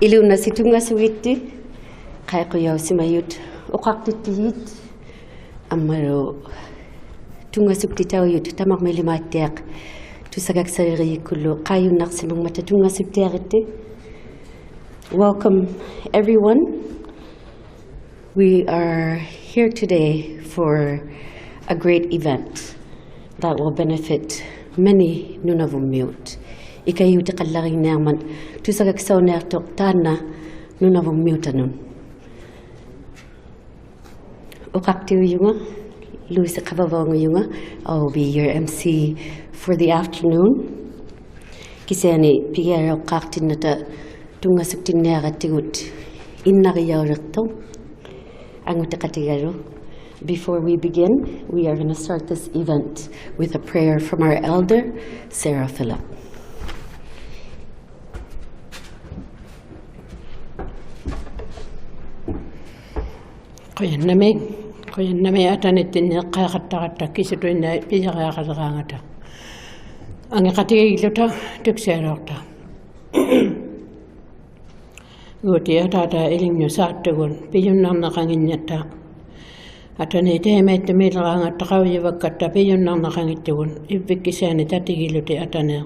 iluna situnga suwitti qayquyaw simayut uqaqtitiyit amaro tunga subtitawiyut tamak melimattiaq tusagak sariri kullu qayunaq simang mata tunga subtiaritti. Welcome everyone. We are here today for a great event that will benefit many Nunavut mute. Iqaluit qallaring nerman tusagak saunertok tana Nunavut mutanun. Uqaqtiu yunga Luis Qabavong yunga. I will be your MC for the afternoon. Kisani pigara uqaqtinata tunga suktinera tigut innariyawraqto angutaqatigaro. Before we begin, we are going to start this event with a prayer from our elder, Sarah Phillip. Qoyannami atanittinni qaaqattaqatta kisituinna pijaqaaqataqaangata angiqatigilluta tuksiaroorta guutia taata ilingnu saattugun pijunnarnaqanginnatta atani teemeettu milraangatta qawjivakkatta pijunnarnaqangittugun ivvikkisaani tatigilluti atanea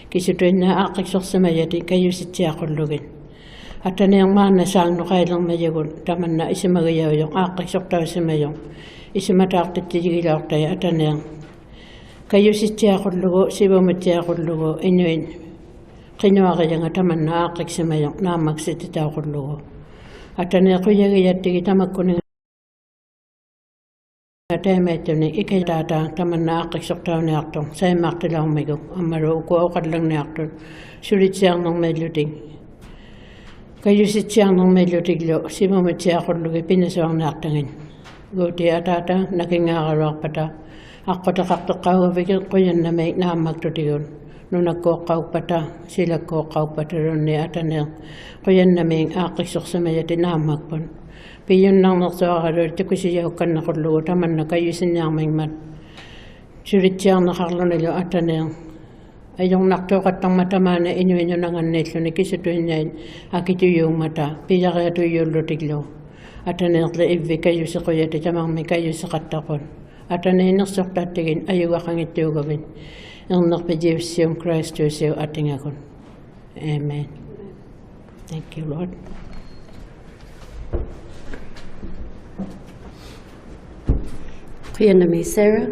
kisituinna aaqqiksorsamayati kayusitsiaqullugin Ataneang maana saang nuqailermajagun tamanna isimagayauyong aaqqiksortausimayong isimataqtittijigilortai ataneang kayusitsiaqullugu sivumutsiaqullugu inuin qinuaqijanga tamanna aaqqiksimayong naammaksititaqullugu ataneequyagiyattigi tamakkuninga taimaittuni ikaytaataan tamanna aaqqiksortauniartung saimaaqtilaummigu ammaru uku oqallangniartun sulitsiarnermailluting Kayusitsiarnermaillutiglu simumitsiaqullugi pinasuarnaartangin guuti ataata nakingaaqaruarpata aqqutaqarteqqauvigiq quyannami naammaktutigun nunakkuoqqauppata silakkuoqqauppatarunni atanea quyannamiing aaqqissorsamayati naammakpun piyunnarnersuaralu tukusiyaukkannaqullugu tamanna kayusinniarmingmat sulitsiarneqarlunilu atanea Ayongnaqtuqattangmatamaana inuinunanganniilluni kisituinnain akituyuummata pijariatuyullutiglu ataneerle ivvi kayusiquyati tamarmi kayusiqattaqun ataniinersortaattigin ayugaqangittuugavin ernerpijiussium Christusiu atingakun. Amen. Thank you, Lord. Qiyanami Sarah.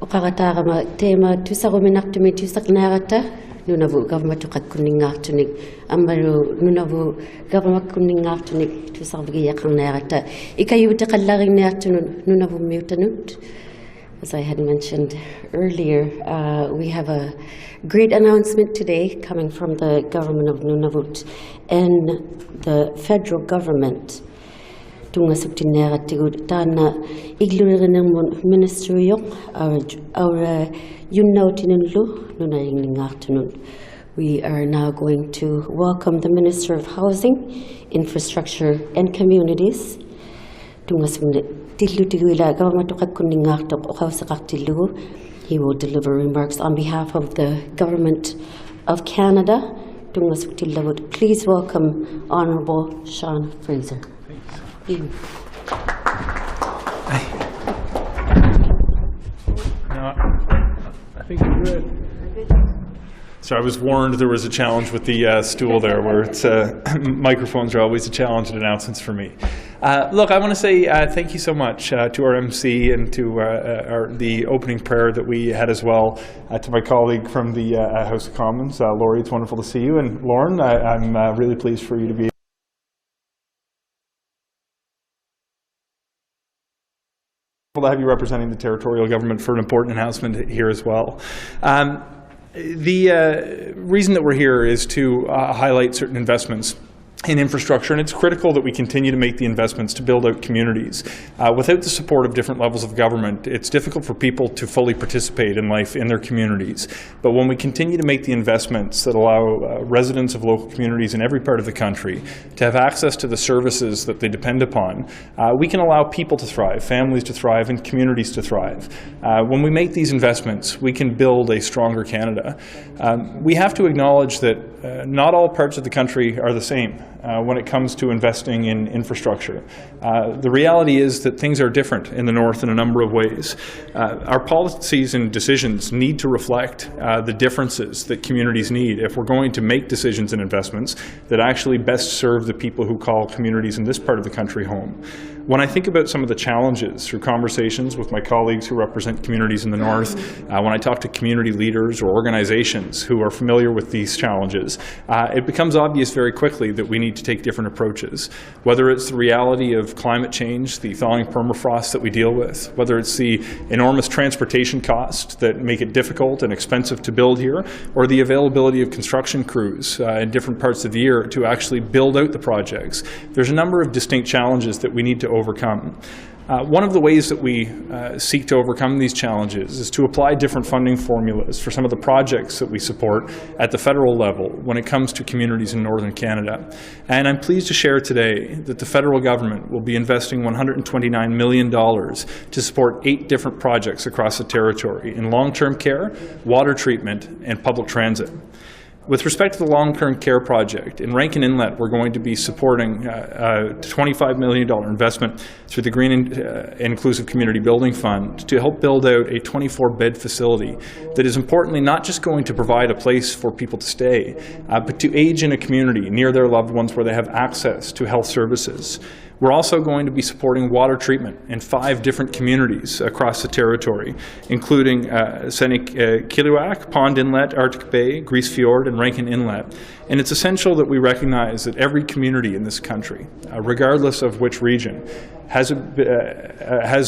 Oqaqataarama teema tusaruminartumi tusaqnaarata Nunavut government tuqakkunningaartunik ammalu Nunavut government kunningaartunik tusarvigiyaqarnaarata ikayuutiqallarinnniartunun Nunavut mutanut. As I had mentioned earlier, we have a great announcement today coming from the government of Nunavut and the federal government. Tunga subtinera tigud tana iglurinang ministry yok our yunnautinunlu nunainglingartunun. We are now going to welcome the Minister of Housing, Infrastructure and Communities. Tunga subtinlu tiguila government uqawsaqartillugu. He will deliver remarks on behalf of the Government of Canada. Tunga subtillavut. Please welcome Honorable Sean Fraser. No, I think you're good. So I was warned there was a challenge with the stool there, where it's microphones are always a challenge at announcements for me. Look, I want to say thank you so much to our MC and to the opening prayer that we had as well, to my colleague from the House of Commons, Lori. It's wonderful to see you, and Lauren, I'm really pleased for you to be to have you representing the territorial government for an important announcement here as well. The reason that we're here is to highlight certain investments in infrastructure, and it's critical that we continue to make the investments to build out communities. Without the support of different levels of government, it's difficult for people to fully participate in life in their communities. But when we continue to make the investments that allow residents of local communities in every part of the country to have access to the services that they depend upon, we can allow people to thrive, families to thrive, and communities to thrive. When we make these investments, we can build a stronger Canada. We have to acknowledge that not all parts of the country are the same when it comes to investing in infrastructure. The reality is that things are different in the North in a number of ways. Our policies and decisions need to reflect the differences that communities need if we're going to make decisions and investments that actually best serve the people who call communities in this part of the country home. When I think about some of the challenges through conversations with my colleagues who represent communities in the North, when I talk to community leaders or organizations who are familiar with these challenges, it becomes obvious very quickly that we need to take different approaches. Whether it's the reality of climate change, the thawing permafrost that we deal with, whether it's the enormous transportation costs that make it difficult and expensive to build here, or the availability of construction crews in different parts of the year to actually build out the projects. There's a number of distinct challenges that we need to overcome. One of the ways that we seek to overcome these challenges is to apply different funding formulas for some of the projects that we support at the federal level when it comes to communities in Northern Canada. And I'm pleased to share today that the federal government will be investing $129 million to support 8 different projects across the territory in long-term care, water treatment, and public transit. With respect to the long-term care project, in Rankin Inlet, we're going to be supporting a $25 million investment through the Green and Inclusive Community Building Fund to help build out a 24-bed facility that is importantly not just going to provide a place for people to stay, but to age in a community near their loved ones where they have access to health services. We're also going to be supporting water treatment in 5 different communities across the territory, including Iqaluit, Pond Inlet, Arctic Bay, Grise Fjord, and Rankin Inlet. And it's essential that we recognize that every community in this country, regardless of which region, has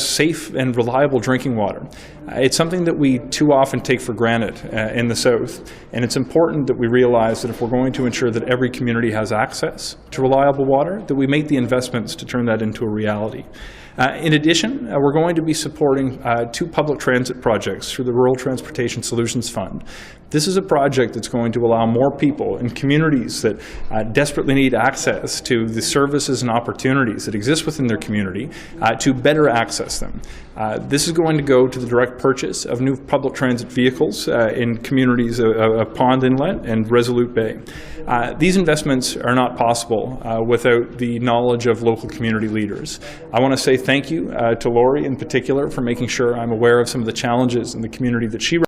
safe and reliable drinking water. It's something that we too often take for granted in the South, and it's important that we realize that if we're going to ensure that every community has access to reliable water, that we make the investments to turn that into a reality. In addition, we're going to be supporting 2 public transit projects through the Rural Transportation Solutions Fund. This is a project that's going to allow more people in communities that desperately need access to the services and opportunities that exist within their community to better access them. This is going to go to the direct purchase of new public transit vehicles in communities of Pond Inlet and Resolute Bay. These investments are not possible without the knowledge of local community leaders. I want to say thank you to Lori in particular for making sure I'm aware of some of the challenges in the community that she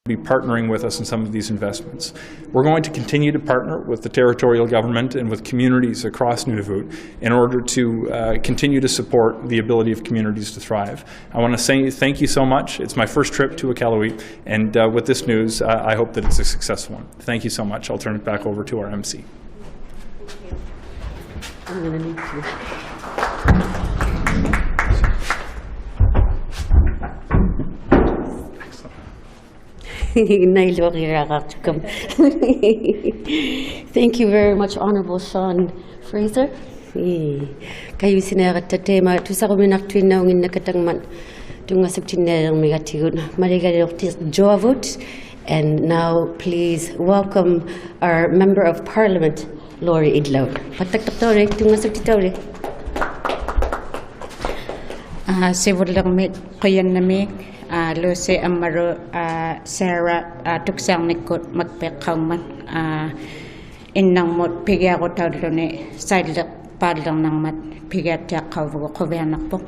be partnering with us in some of these investments. We're going to continue to partner with the territorial government and with communities across Nunavut in order to continue to support the ability of communities to thrive. I want to say thank you so much. It's my first trip to Iqaluit, and with this news, I hope that it's a successful one. Thank you so much. I'll turn it back over to our MC. I'm going to need to. Thank you very much, Honorable Sean Fraser. Kayo sinarat ta tema tu sa kuminak tuinaw ngin nakatangman tunga septinerang megatigun marigadoktis Joavut. And now please welcome our Member of Parliament, Lori Idlout. Patak-taktore, tunga septitore. Sivulangmit kayan nami Lucy Amaro Sarah tuksang nikot magpekangman innang mot pigya ko tawdone sidlek padlang nang mat pigya ta kawro ko venak po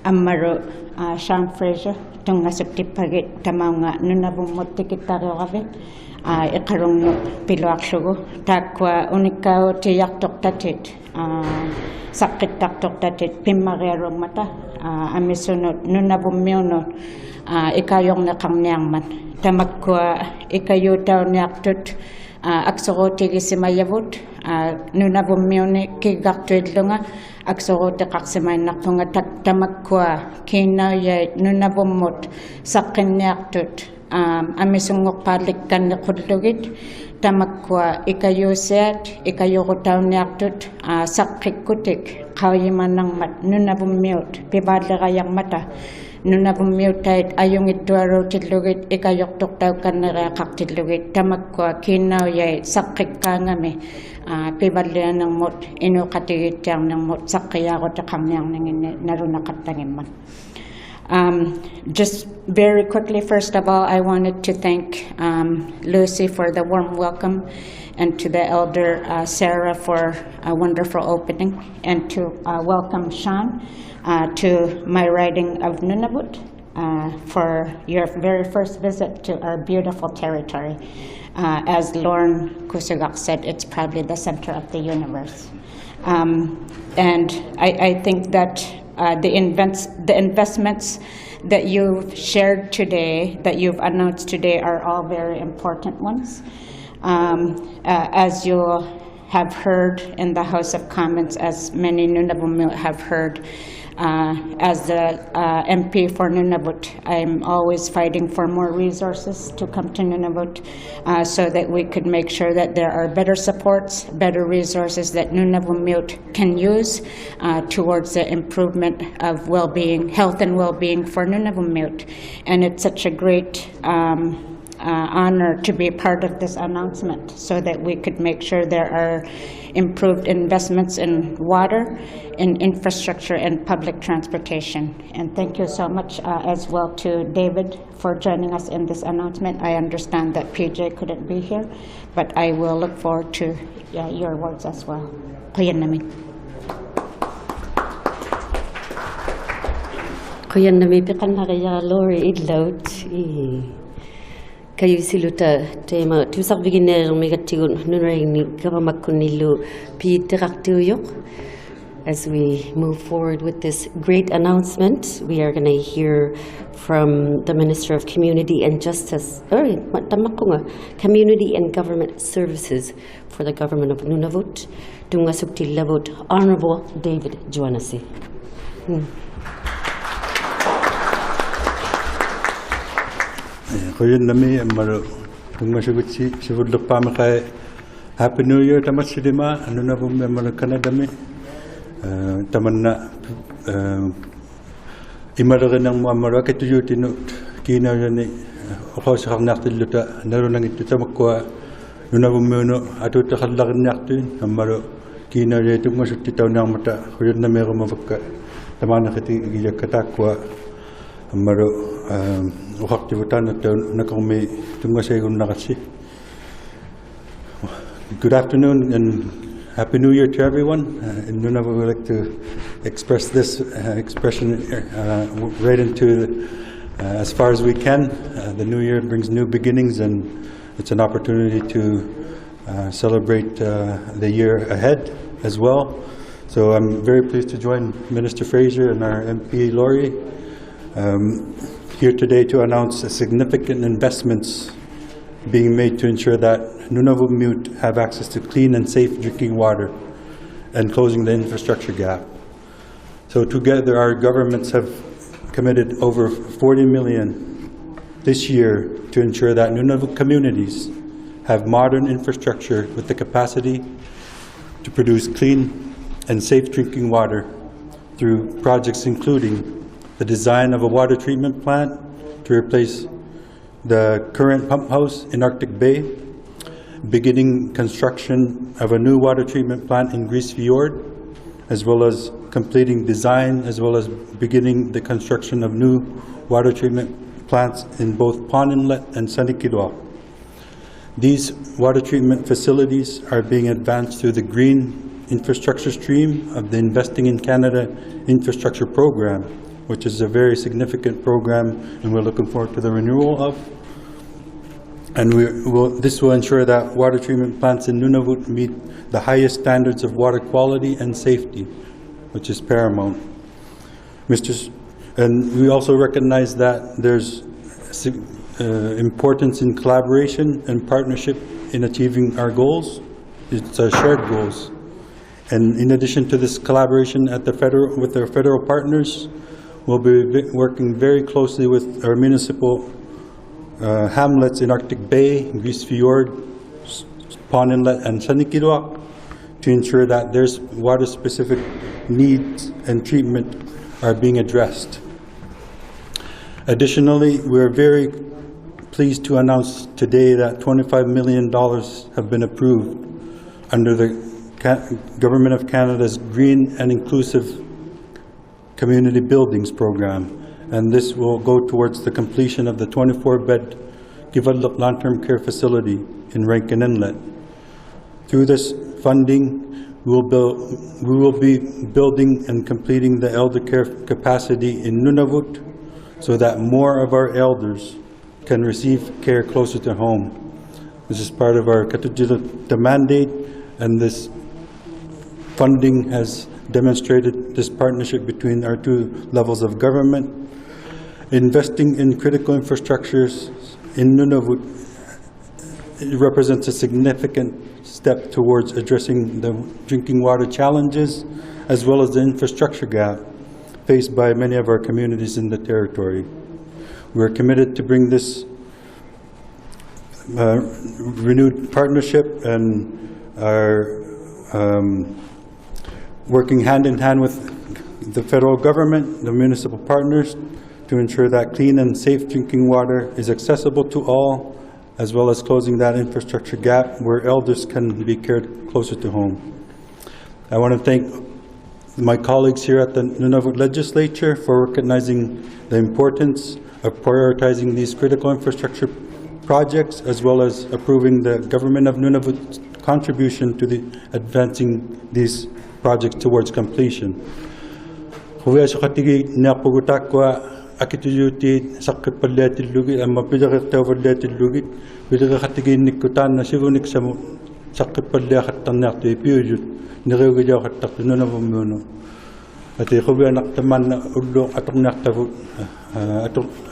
Amaro Sean Fraser tunga septipagit tamaw nga Nunavut mot tikitaro kave ikarong no piloak sugo takwa unikaw tiyak toktatit sakit tak toktatit pimagerong mata amisunod Nunavut mionot ikayong nakangnyang man tamakwa ikayo daw niyaktut aksoro tigi simayavut Nunavut mione kigaktuid lunga aksoro tikaksimay naktunga tamakwa kinaya Nunavut mot sakin niyaktut amisungok palikkan nikudlugit tamakwa ikayuset ikayukutauniaktut sakkikutik kawimanang mat Nunavut pibadlagayang mata Nunavut ayungit duaro tidlugit ikayuktuk taw kanara kaktilugit tamakwa kinawyay sakkikangami pibadlian ng mot inukatigit yang ng mot sakkayako takamyang ng narunakatangin man. Just very quickly, first of all, I wanted to thank Lucy for the warm welcome and to the elder Sarah for a wonderful opening, and to welcome Sean to my riding of Nunavut for your very first visit to our beautiful territory. As Lauren Kusugak said, it's probably the center of the universe. And I think that the investments that you've shared today, that you've announced today, are all very important ones. As you have heard in the House of Commons, as many Nunavut have heard, as the MP for Nunavut, I'm always fighting for more resources to come to Nunavut so that we could make sure that there are better supports, better resources that Nunavut can use towards the improvement of well-being, health and well-being for Nunavut. And it's such a great honor to be part of this announcement so that we could make sure there are improved investments in water, in infrastructure, and public transportation. And thank you so much as well to David for joining us in this announcement. I understand that PJ couldn't be here, but I will look forward to your words as well. Kuyan namin. Kuyan namin pikan na kaya Lori Idlout. Kayo siluta tema tusak beginner megatigun nunring kapamakunilu pi tiraktuyok. As we move forward with this great announcement, we are going to hear from the Minister of Community and Justice, Community and Government Services for the Government of Nunavut, Tungasukti Lavut, Honorable David Joanasie. Kuyan nami amaro tungasugutsi sivudlok pamakai Happy New Year tamat sidima Nunavut amaro kanadami tamanna imaragan ng amaro ketuyutinut kina yani okosakang naktiluta narunang ito tamakwa Nunavut no atut khalagan naktin amaro kina ye tungasukti taw nang mata kuyan nami rumavakka tamana kati giyakatakwa amaro Good afternoon and Happy New Year to everyone. In Nunavut, we would like to express this expression right into as far as we can. The New Year brings new beginnings, and it's an opportunity to celebrate the year ahead as well. So I'm very pleased to join Minister Fraser and our MP Lori here today to announce significant investments being made to ensure that Nunavut have access to clean and safe drinking water and closing the infrastructure gap. So together our governments have committed over 40 million this year to ensure that Nunavut communities have modern infrastructure with the capacity to produce clean and safe drinking water through projects including the design of a water treatment plant to replace the current pump house in Arctic Bay, beginning construction of a new water treatment plant in Grise Fjord, as well as completing design, as well as beginning the construction of new water treatment plants in both Pond Inlet and Sanikilwa. These water treatment facilities are being advanced through the Green Infrastructure Stream of the Investing in Canada Infrastructure Program, which is a very significant program, and we're looking forward to the renewal of. And this will ensure that water treatment plants in Nunavut meet the highest standards of water quality and safety, which is paramount. And we also recognize that there's importance in collaboration and partnership in achieving our goals. It's our shared goals. And in addition to this collaboration at the with our federal partners, we'll be working very closely with our municipal hamlets in Arctic Bay, Grise Fjord, Pond Inlet, and Iqaluit to ensure that their water-specific needs and treatment are being addressed. Additionally, we are very pleased to announce today that $25 million have been approved under the Government of Canada's Green and Inclusive Community Buildings Program, and this will go towards the completion of the 24-bed Iqaluit long-term care facility in Rankin Inlet. Through this funding, we will be building and completing the elder care capacity in Nunavut so that more of our elders can receive care closer to home. This is part of our the mandate, and this funding has demonstrated this partnership between our two levels of government. Investing in critical infrastructures in Nunavut, it represents a significant step towards addressing the drinking water challenges as well as the infrastructure gap faced by many of our communities in the territory. We are committed to bring this renewed partnership and are working hand in hand with the federal government, the municipal partners, to ensure that clean and safe drinking water is accessible to all, as well as closing that infrastructure gap where elders can be cared closer to home. I want to thank my colleagues here at the Nunavut Legislature for recognizing the importance of prioritizing these critical infrastructure projects, as well as approving the Government of Nunavut's contribution to the advancing these projects towards completion. Akituyuti sakit paliatil lugit amma pijakit tawaliatil lugit pijakatigi nikutan na sivunik samu sakit paliakat tanak tu ipiyut nirewija katak Nunavut muno ati khubiya naktaman na ulong atok naktavu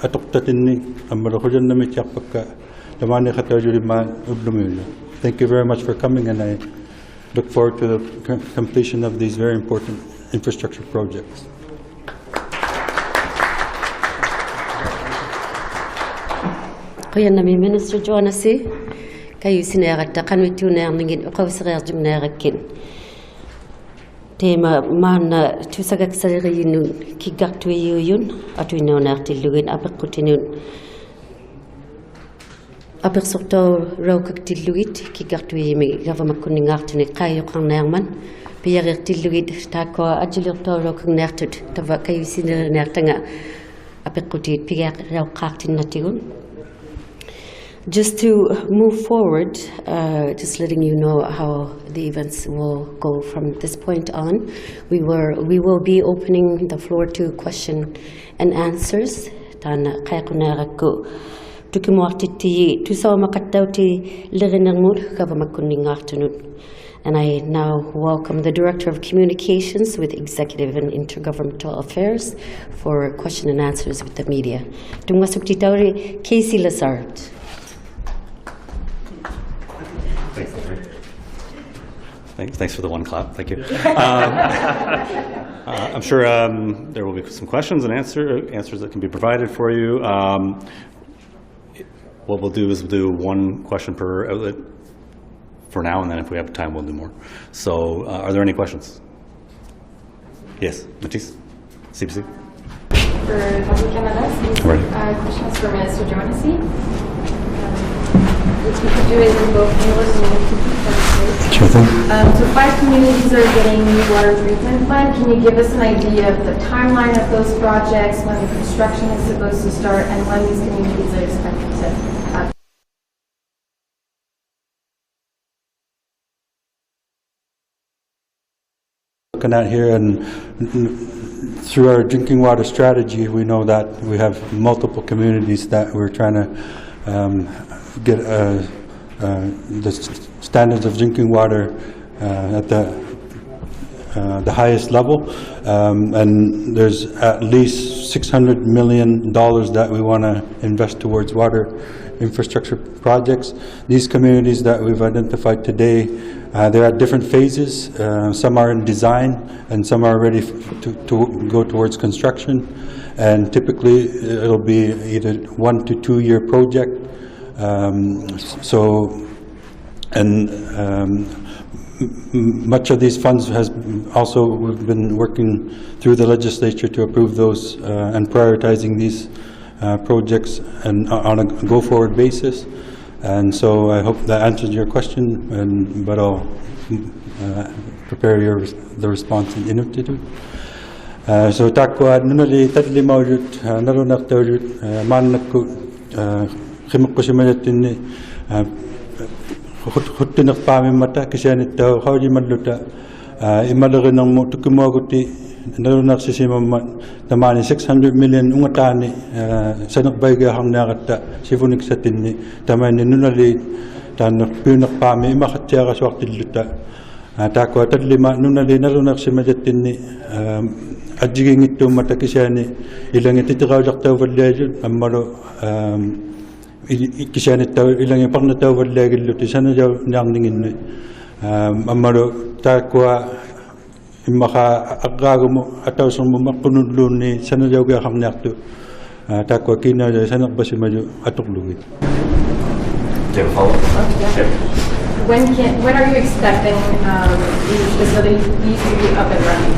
atok tatinni amma khujan nami chakpaka tamani khatawjuri man ublumuyo. Thank you very much for coming, and I look forward to the completion of these very important infrastructure projects. Kuyanami Minister Joanasie, kayu sineratta kanwitu nangin ukawsirer jumnerakin. Tema mana tusagak sariyun kigaktu yun atu inonartilugin apekutinun. Apersokto raukak tilugit kigaktu yimi gavamakuningartuni kayu kannerman. Piyarir tilugit tako ajilirto raukak nertut tava kayu sinernertanga apekutit piyar raukaktin natigun. Just to move forward, just letting you know how the events will go from this point on. We will be opening the floor to question and answers. Tana kayakunaraku tukimwatiti tusawamakatauti lirinangmud kavamakuningartunut. And I now welcome the Director of Communications with Executive and Intergovernmental Affairs for question and answers with the media. Tungasukti Casey Lazard. Thanks for the one clap. Thank you. I'm sure there will be some questions and answers that can be provided for you. What we'll do is we'll do one question per outlet for now, and then if we have time, we'll do more. So, are there any questions? Yes, Matisse, CBC. For Public Canada, questions for Minister Joanasie. What we could do is in both English and Sure thing. So 5 communities are getting new water treatment plant. Can you give us an idea of the timeline of those projects, when the construction is supposed to start, and when these communities are expected to have? Looking at here, and through our drinking water strategy, we know that we have multiple communities that we're trying to get the standards of drinking water at the highest level, and there's at least $600 million that we want to invest towards water infrastructure projects. These communities that we've identified today, they're at different phases. Some are in design and some are ready to go towards construction. and typically it'll be either 1 to 2 year project. Much of these funds has also, we've been working through the legislature to approve those and prioritizing these projects and on a go-forward basis. And so I hope that answers your question, but I'll prepare the response in Inuktitut. So takwa nunali tatli maujut narunak taujut manakku khimukusimajatinni huttinak pami mata kisanit tau hauji madluta imalaginang mo tukumaguti narunak sisimammat tamani 600 million ungatani sanak bayga hangnagata sifunik satinni tamani nunali tanak punak pami imakatyaga swaktilluta takwa tatlima nunali narunak simajatinni ajiging itu mata kisani ilang ititiraw taw valajud amaro kisani taw ilang ipang taw valagil luti sana jaw nang ningin amaro takwa imaka agago mo ataw sung makunudlun ni sana jaw ga hamnakto takwa kina sana basimaju atuklugit. When are you expecting these facilities to be up and running?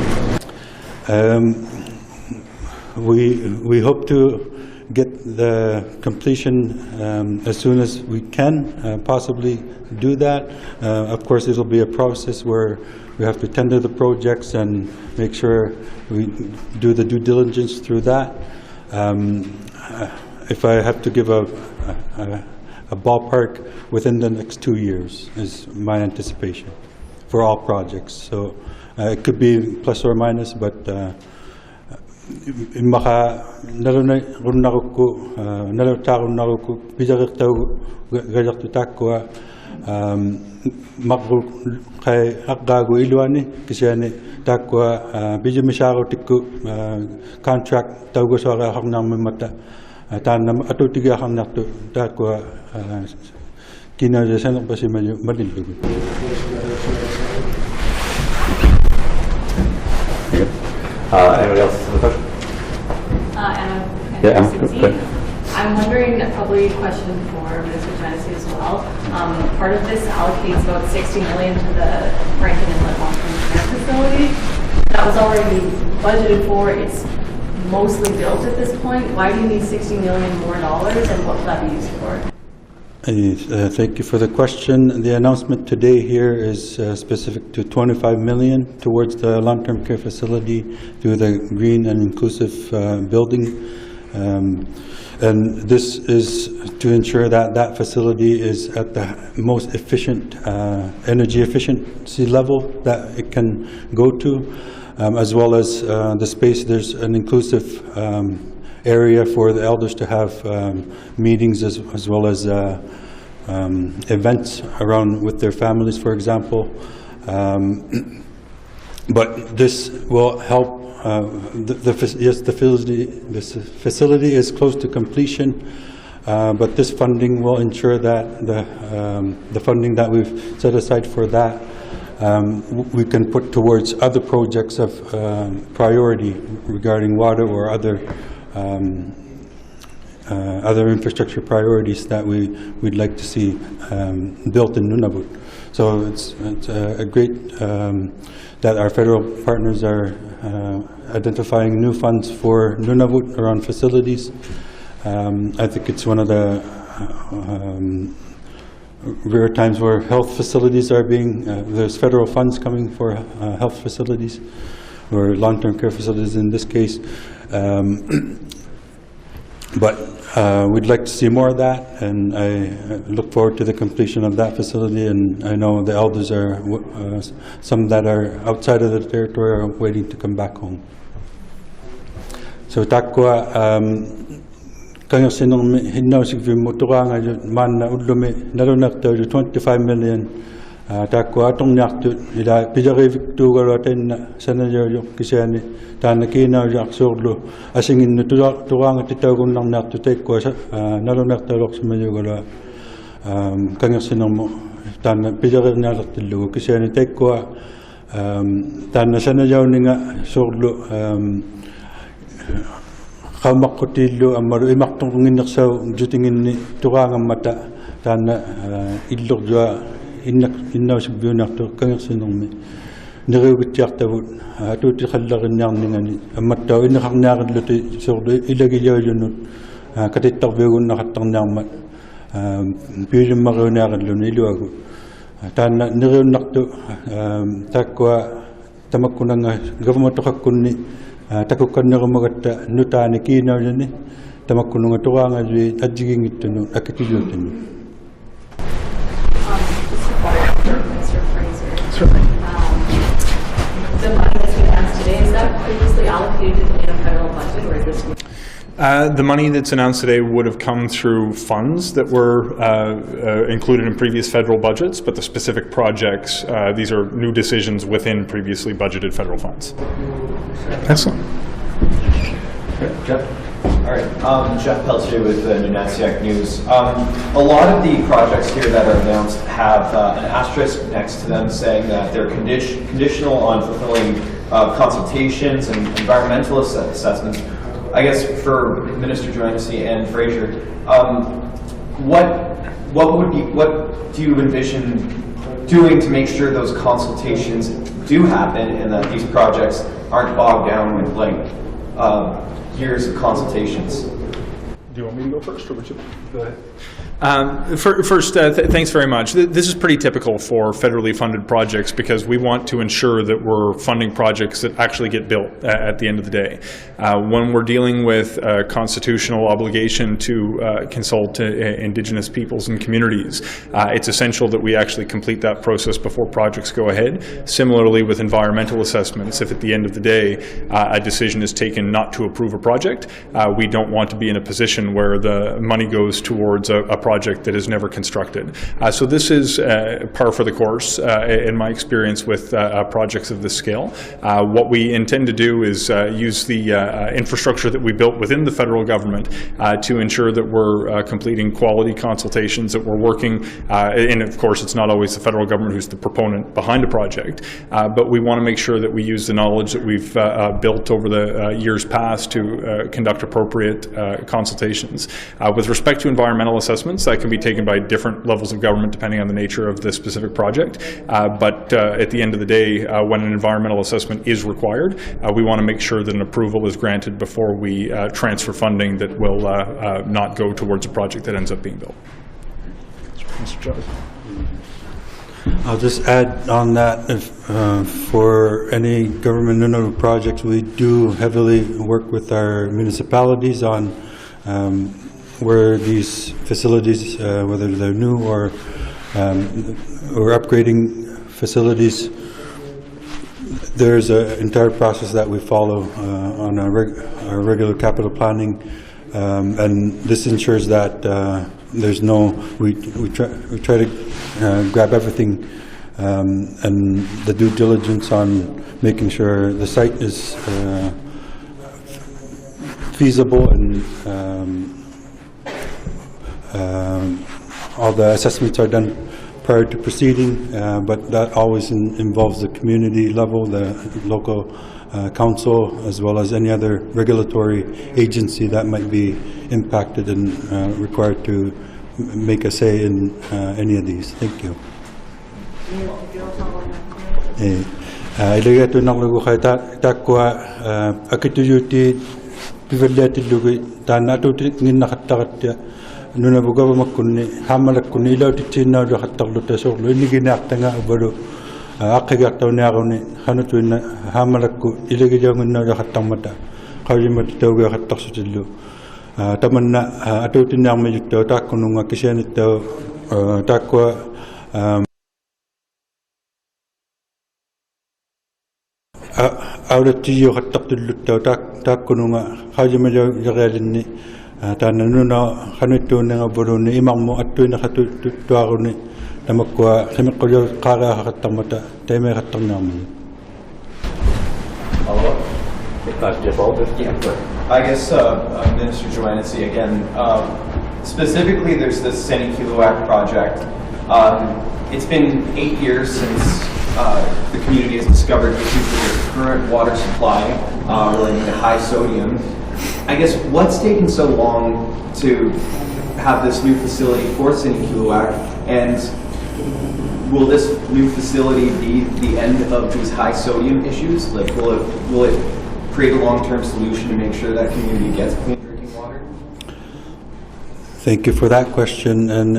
We hope to get the completion as soon as we can possibly do that. Of course, it'll be a process where we have to tender the projects and make sure we do the due diligence through that. If I have to give a ballpark, within the next 2 years is my anticipation for all projects. So it could be plus or minus, but maka nalunay runaku nalutaku naku pijaktaw gajaktu takwa makul kay akgago ilwani kisani takwa bijimisaro tikku contract tawgo sa haknang mata tanam atutiga hamnaktu takwa kinajasan pa si malilug. Anybody else have a question? I'm wondering, probably a question for Minister Joanasie as well. Part of this allocates about $60 million to the Rankin Inlet long-term care facility. That was already budgeted for. It's mostly built at this point. Why do you need $60 million more, and what will that be used for? Thank you for the question. The announcement today here is specific to $25 million towards the long-term care facility through the green and inclusive building. And this is to ensure that that facility is at the most efficient, energy efficiency level that it can go to, as well as the space. There's an inclusive area for the elders to have meetings as well as events around with their families, for example. But this will help. The facility is close to completion, but this funding will ensure that the funding that we've set aside for that we can put towards other projects of priority regarding water or other infrastructure priorities that we'd like to see built in Nunavut. So it's a great that our federal partners are identifying new funds for Nunavut around facilities. I think it's one of the rare times where health facilities are being, there's federal funds coming for health facilities, or long-term care facilities in this case. But we'd like to see more of that, and I look forward to the completion of that facility. And I know the elders are, some that are outside of the territory are waiting to come back home. So takwa kaya sinong hinausig vi muturanga man na udlumi nalunak tayo 25 million takwa atong nakto ila pijari victuga roten sana yo kisani tanakina jak sorlo asingin nuturanga titagon lang nakto tekwa nalunak tayo sumayuga kaya sinong mo tan pijari nalak tilu kisani tekwa tan sana yo ninga sorlo qaumaqqutiillu ammalu imartunginnersaw jutinginni tuqaangammata taanna illorjua innausibbiunartu kangersinermi neriugittiartavut atuutiqallerinniarningani ammattau inneqarniaqilluti soorlu ilagiliullunut katittarviugunnaqattarniarmat piilimmariuniaqilluni iluagu taanna neriunnartu taakkua tamakkunanga government-oqakkunni takukkannerumagatta nutaani kiinaulani tamakkununga tuqaangalui ajjigingittunu akitiyuutanu. Just a follow-up for Mr. Fraser. Certainly. The money that's being announced today, is that previously allocated in a federal budget, or is this? The money that's announced today would have come through funds that were included in previous federal budgets, but the specific projects, these are new decisions within previously budgeted federal funds. Excellent. Jeff? All right. Jeff Peltier with Nunavut News. A lot of the projects here that are announced have an asterisk next to them saying that they're conditional on fulfilling consultations and environmental assessments. I guess for Minister Joanasie and Fraser, what do you envision doing to make sure those consultations do happen and that these projects aren't bogged down with years of consultations? Do you want me to go first, or would you? Go ahead. First, thanks very much. This is pretty typical for federally funded projects because we want to ensure that we're funding projects that actually get built at the end of the day. When we're dealing with a constitutional obligation to consult Indigenous peoples and communities, it's essential that we actually complete that process before projects go ahead. Similarly with environmental assessments, if at the end of the day a decision is taken not to approve a project, we don't want to be in a position where the money goes towards a project that is never constructed. So this is par for the course in my experience with projects of this scale. What we intend to do is use the infrastructure that we built within the federal government to ensure that we're completing quality consultations, that we're working, and of course it's not always the federal government who's the proponent behind a project, but we want to make sure that we use the knowledge that we've built over the years past to conduct appropriate consultations. With respect to environmental assessments, that can be taken by different levels of government depending on the nature of the specific project. But at the end of the day, when an environmental assessment is required, we want to make sure that an approval is granted before we transfer funding that will not go towards a project that ends up being built. Mr. Jones. I'll just add on that, for any government Nunavut projects, we do heavily work with our municipalities on where these facilities, whether they're new or upgrading facilities, there's an entire process that we follow on our regular capital planning, and this ensures that there's no, we try to grab everything and the due diligence on making sure the site is feasible and all the assessments are done prior to proceeding, but that always involves the community level, the local council, as well as any other regulatory agency that might be impacted and required to make a say in any of these. Thank you. Ilagay nang lagu kay takwa akituyuti pivalati lugu tanatu ngin nakatakat Nunavut government kunni hamalak kunni ilautitina do hatarluta sorlu iniginak tanga ubalo akigak taw niaroni hanutuna hamalakku ilagijangunna do hatamata qawimat tawga hatarsutillu tamanna atutina armijutto takkununga kisanitto takwa awlatiyo hatartullu takkununga qawimat yagalini Tananuna Hanutu Nangaburu, Imamo, Atuna Hatu Tuaruni, Tamakua, Hemikoyo, Kara Hatamata, Teme Hatanami. I guess, Minister Joanasie, again, specifically there's this Iqaluit project. It's been 8 years since the community has discovered issues with their current water supply relating to high sodium. I guess what's taken so long to have this new facility for Iqaluit, and will this new facility be the end of these high sodium issues? Like, will it create a long-term solution to make sure that community gets clean drinking water? Thank you for that question, and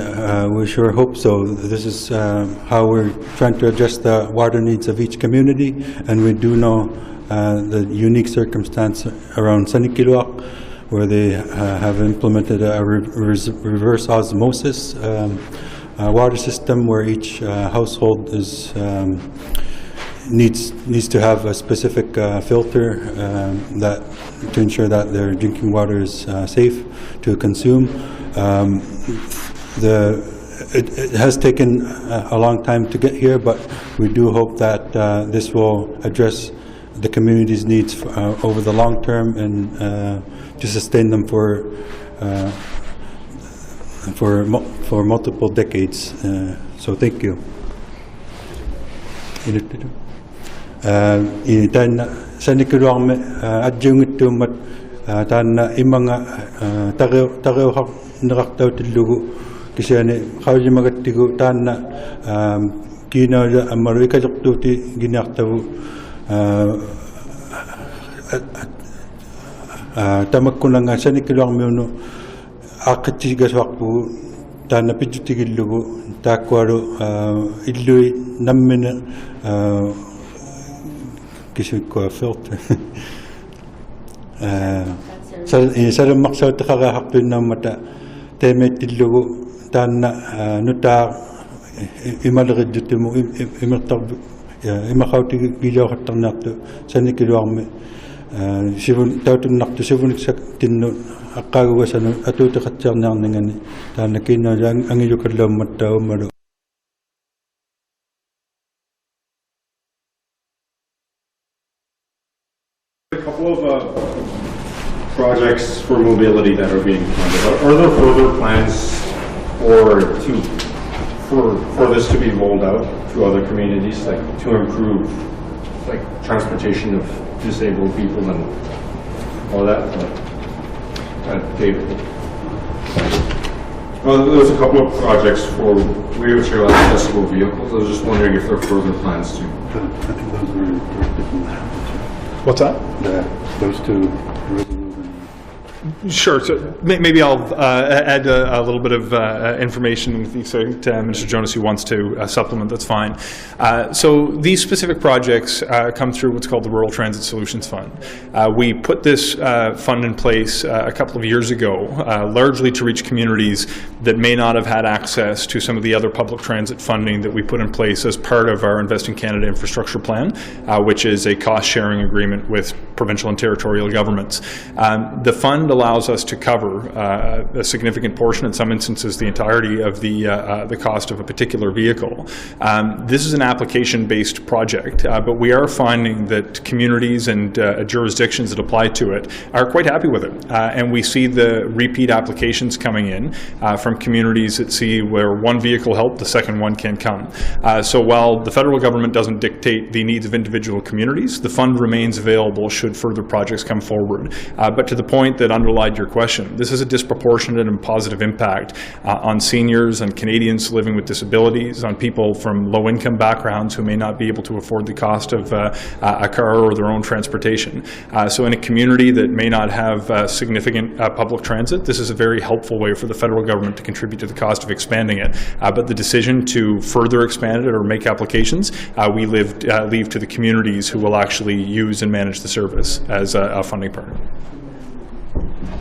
we sure hope so. This is how we're trying to address the water needs of each community, and we do know the unique circumstance around Iqaluit, where they have implemented a reverse osmosis water system, where each household is needs to have a specific filter that to ensure that their drinking water is safe to consume. It has taken a long time to get here, but we do hope that this will address the community's needs over the long term and to sustain them for multiple decades. So thank you. Sa Iqaluit me adjungit mat tan imanga tagaw nakaktaw tilugo kisane khawji magatigo tan kina amaru ikajoktu ti ginaktaw tamakkunanga sa Iqaluit me no akatigas wakpu tan pijutigillugo takwaro illui nammina kisiko filter sa maksaw takara hakpin na mata temetillugo tan nuta imalagidutimo imatab imakauti gilaw hatarnakto sa Iqaluit me sivun tautun nakto sivun tinno akagawa sa atuta katsarnang ngani tan nakino ang iyukadlaw mata umaro. A couple of projects for mobility that are being funded. Are there further plans for this to be rolled out to other communities, like to improve like transportation of disabled people and all that? David. Well, there's a couple of projects for wheelchair accessible vehicles. I was just wondering if there are further plans to. I think those were directed from the hamlets. What's that? Those two. Sure. So maybe I'll add a little bit of information with these. Minister Joanasie wants to supplement. That's fine. So these specific projects come through what's called the Rural Transit Solutions Fund. We put this fund in place a couple of years ago, largely to reach communities that may not have had access to some of the other public transit funding that we put in place as part of our Invest in Canada infrastructure plan, which is a cost-sharing agreement with provincial and territorial governments. The fund allows us to cover a significant portion, in some instances the entirety of the cost of a particular vehicle. This is an application-based project, but we are finding that communities and jurisdictions that apply to it are quite happy with it. And we see the repeat applications coming in from communities that see where one vehicle helped, the second one can come. So while the federal government doesn't dictate the needs of individual communities, the fund remains available should further projects come forward. But to the point that underlied your question, this is a disproportionate and positive impact on seniors and Canadians living with disabilities, on people from low-income backgrounds who may not be able to afford the cost of a car or their own transportation. So in a community that may not have significant public transit, this is a very helpful way for the federal government to contribute to the cost of expanding it. But the decision to further expand it or make applications, we leave to the communities who will actually use and manage the service as a funding partner.